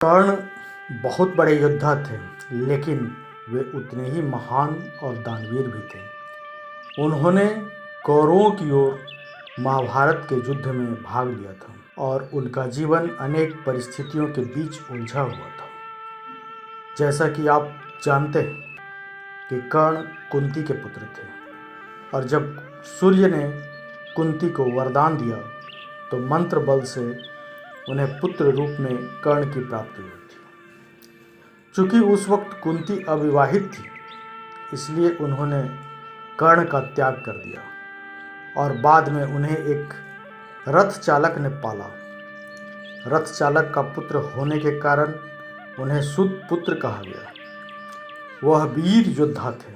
कर्ण बहुत बड़े योद्धा थे, लेकिन वे उतने ही महान और दानवीर भी थे। उन्होंने कौरवों की ओर महाभारत के युद्ध में भाग लिया था और उनका जीवन अनेक परिस्थितियों के बीच उलझा हुआ था। जैसा कि आप जानते हैं कि कर्ण कुंती के पुत्र थे और जब सूर्य ने कुंती को वरदान दिया तो मंत्र बल से उन्हें पुत्र रूप में कर्ण की प्राप्ति हुई थी। चूँकि उस वक्त कुंती अविवाहित थी, इसलिए उन्होंने कर्ण का त्याग कर दिया और बाद में उन्हें एक रथ चालक ने पाला। रथ चालक का पुत्र होने के कारण उन्हें सुत पुत्र कहा गया। वह वीर योद्धा थे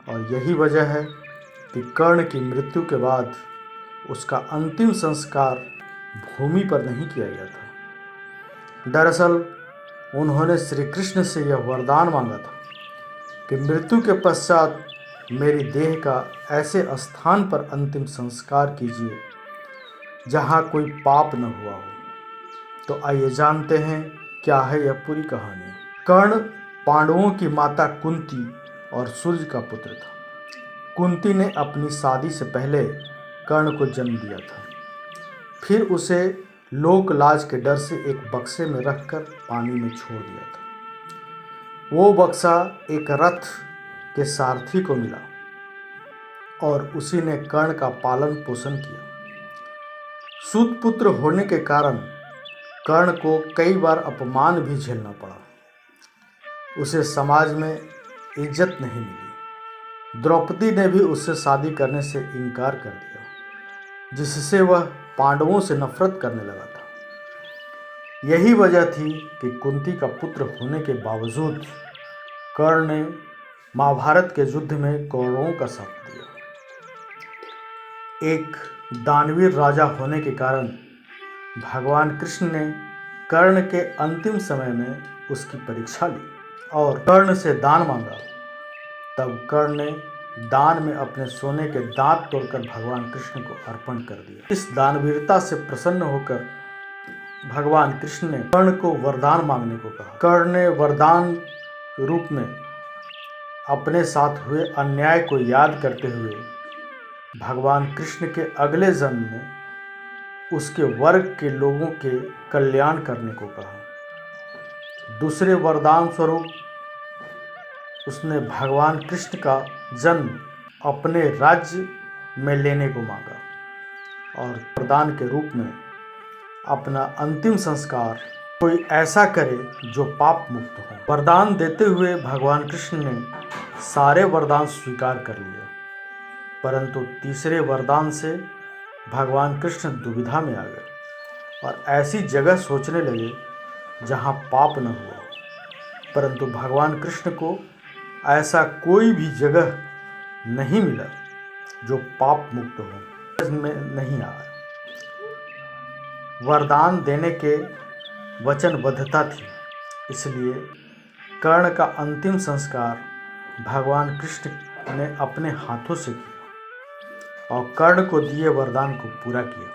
और यही वजह है कि कर्ण की मृत्यु के बाद उसका अंतिम संस्कार भूमि पर नहीं किया गया था। दरअसल उन्होंने श्री कृष्ण से यह वरदान मांगा था कि मृत्यु के पश्चात मेरी देह का ऐसे स्थान पर अंतिम संस्कार कीजिए जहाँ कोई पाप न हुआ हो। तो आइए जानते हैं क्या है यह पूरी कहानी। कर्ण पांडवों की माता कुंती और सूर्य का पुत्र था। कुंती ने अपनी शादी से पहले कर्ण को जन्म दिया था, फिर उसे लोक लाज के डर से एक बक्से में रखकर पानी में छोड़ दिया था। वो बक्सा एक रथ के सारथी को मिला और उसी ने कर्ण का पालन पोषण किया। सूत पुत्र होने के कारण कर्ण को कई बार अपमान भी झेलना पड़ा। उसे समाज में इज्जत नहीं मिली। द्रौपदी ने भी उससे शादी करने से इनकार कर दिया, जिससे वह पांडवों से नफरत करने लगा था। यही वजह थी कि कुंती का पुत्र होने के बावजूद कर्ण ने महाभारत के युद्ध में कौरवों का साथ दिया। एक दानवीर राजा होने के कारण भगवान कृष्ण ने कर्ण के अंतिम समय में उसकी परीक्षा ली और कर्ण से दान मांगा। तब कर्ण ने दान में अपने सोने के दांत तोड़कर भगवान कृष्ण को अर्पण कर दिया। इस दानवीरता से प्रसन्न होकर भगवान कृष्ण ने कर्ण को वरदान मांगने को कहा। कर्ण ने वरदान रूप में अपने साथ हुए अन्याय को याद करते हुए भगवान कृष्ण के अगले जन्म में उसके वर्ग के लोगों के कल्याण करने को कहा। दूसरे वरदान स्वरूप उसने भगवान कृष्ण का जन्म अपने राज्य में लेने को मांगा और वरदान के रूप में अपना अंतिम संस्कार कोई ऐसा करे जो पाप मुक्त हो। वरदान देते हुए भगवान कृष्ण ने सारे वरदान स्वीकार कर लिया, परंतु तीसरे वरदान से भगवान कृष्ण दुविधा में आ गए और ऐसी जगह सोचने लगे जहाँ पाप न हुआ। परंतु भगवान कृष्ण को ऐसा कोई भी जगह नहीं मिला जो पाप मुक्त हो। में नहीं आया। वरदान देने के वचनबद्धता थी, इसलिए कर्ण का अंतिम संस्कार भगवान कृष्ण ने अपने हाथों से किया और कर्ण को दिए वरदान को पूरा किया।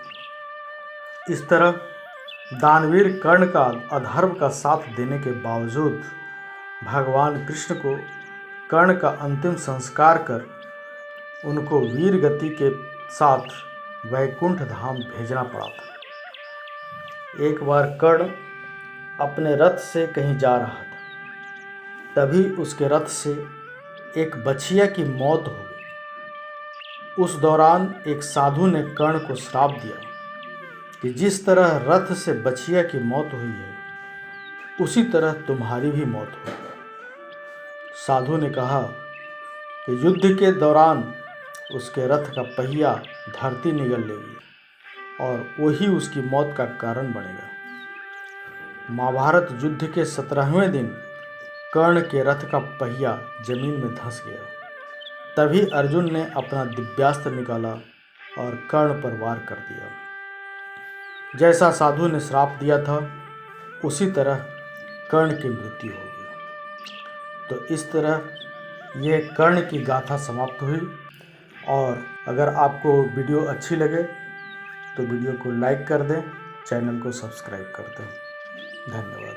इस तरह दानवीर कर्ण का अधर्म का साथ देने के बावजूद भगवान कृष्ण को कर्ण का अंतिम संस्कार कर उनको वीर गति के साथ वैकुंठ धाम भेजना पड़ा था। एक बार कर्ण अपने रथ से कहीं जा रहा था, तभी उसके रथ से एक बछिया की मौत हो गई। उस दौरान एक साधु ने कर्ण को श्राप दिया कि जिस तरह रथ से बछिया की मौत हुई है, उसी तरह तुम्हारी भी मौत होगी। साधु ने कहा कि युद्ध के दौरान उसके रथ का पहिया धरती निगल लेगी और वही उसकी मौत का कारण बनेगा। महाभारत युद्ध के 17वें दिन कर्ण के रथ का पहिया जमीन में धंस गया। तभी अर्जुन ने अपना दिव्यास्त्र निकाला और कर्ण पर वार कर दिया। जैसा साधु ने श्राप दिया था, उसी तरह कर्ण की मृत्यु हो गई। तो इस तरह यह कर्ण की गाथा समाप्त हुई। और अगर आपको वीडियो अच्छी लगे तो वीडियो को लाइक कर दें, चैनल को सब्सक्राइब कर दें। धन्यवाद।